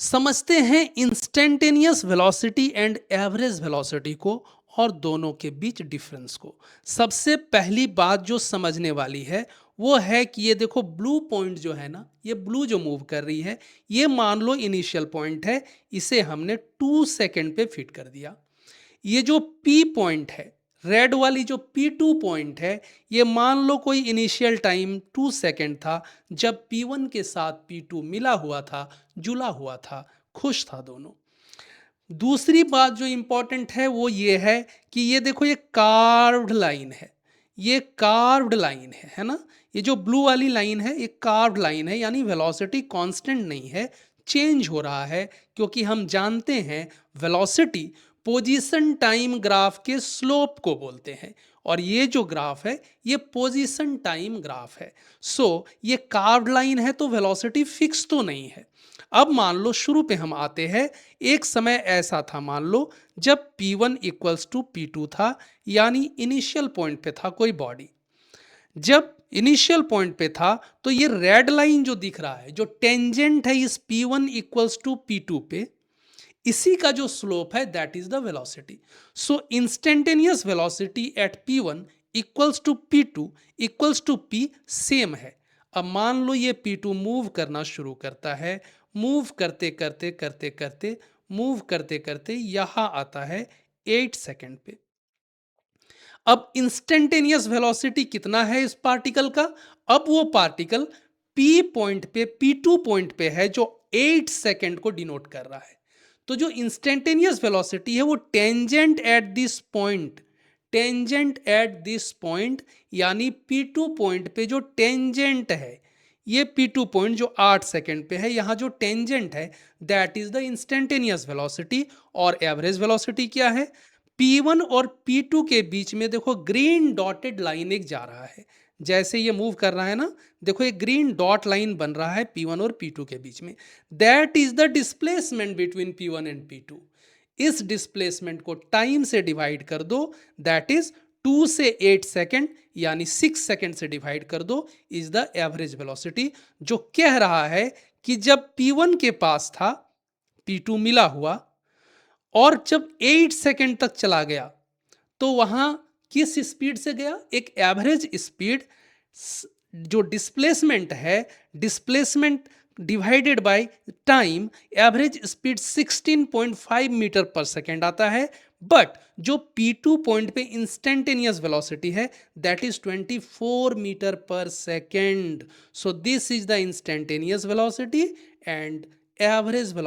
समझते हैं instantaneous velocity and average velocity को और दोनों के बीच डिफरेंस को। सबसे पहली बात जो समझने वाली है वो है कि ये देखो ब्लू पॉइंट जो है ना, ये ब्लू जो मूव कर रही है, ये मान लो इनिशियल पॉइंट है। इसे हमने 2 सेकेंड पे फिट कर दिया। ये जो पी पॉइंट है, रेड वाली जो P2 पॉइंट है, ये मान लो कोई इनिशियल टाइम 2 सेकेंड था जब P1 के साथ P2 मिला हुआ था, जुला हुआ था, खुश था दोनों। दूसरी बात जो इंपॉर्टेंट है वो ये है कि ये देखो, ये कार्व्ड लाइन है। ये कार्व्ड लाइन है ना। ये जो ब्लू वाली लाइन है ये कार्व्ड लाइन है, यानी वेलोसिटी कांस्टेंट नहीं है, चेंज हो रहा है। क्योंकि हम जानते हैं वेलोसिटी पोजीशन टाइम ग्राफ के स्लोप को बोलते हैं, और ये जो ग्राफ है ये पोजीशन टाइम ग्राफ है। सो ये कार्व्ड लाइन है तो वेलोसिटी फिक्स तो नहीं है। अब मान लो शुरू पे हम आते हैं। एक समय ऐसा था, मान लो जब P1 इक्वल्स टू P2 था, यानी इनिशियल पॉइंट पे था कोई बॉडी। जब इनिशियल पॉइंट पे था तो ये रेड लाइन जो दिख रहा है, जो टेंजेंट है इस P1 इक्वल्स टू P2 पे, इसी का जो स्लोप है that is the velocity. So instantaneous velocity at P1 equals to P2 equals to P same है। अब मान लो ये P2 मूव करना शुरू करता है, मूव करते करते करते करते मूव करते करते यहां आता है 8 सेकेंड पे। अब इंस्टेंटेनियस वेलोसिटी कितना है इस पार्टिकल का? अब वो पार्टिकल P पॉइंट पे, P2 पॉइंट पे है, जो 8 सेकेंड को डिनोट कर रहा है। तो जो इंस्टेंटेनियस वेलोसिटी है वो tangent at this point, tangent at this point, यानी P2 पॉइंट पे जो टेंजेंट है, ये P2 पॉइंट जो 8 सेकेंड पे है, यहां जो टेंजेंट है that is the instantaneous velocity. और एवरेज वेलोसिटी क्या है? P1 और P2 के बीच में देखो ग्रीन डॉटेड लाइन एक जा रहा है। जैसे ये मूव कर रहा है ना, देखो एक ग्रीन डॉट लाइन बन रहा है P1 और P2 के बीच में। That is the displacement between P1 and P2। इस डिस्प्लेसमेंट को टाइम से डिवाइड कर दो, दैट इज 2 से 8 सेकेंड, यानी 6 सेकेंड से डिवाइड कर दो, इज द एवरेज वेलोसिटी। जो कह रहा है कि जब P1 के पास था P2 मिला हुआ, और जब 8 सेकेंड तक चला गया, तो वहां किस स्पीड से गया? एक एवरेज स्पीड। जो डिस्प्लेसमेंट है, displacement divided by time, average speed 16.5 metre per second आता है। बट जो P2 पॉइंट पे इंस्टेंटेनियस वेलोसिटी है that is 24 metre per second. So this is the instantaneous velocity and average velocity.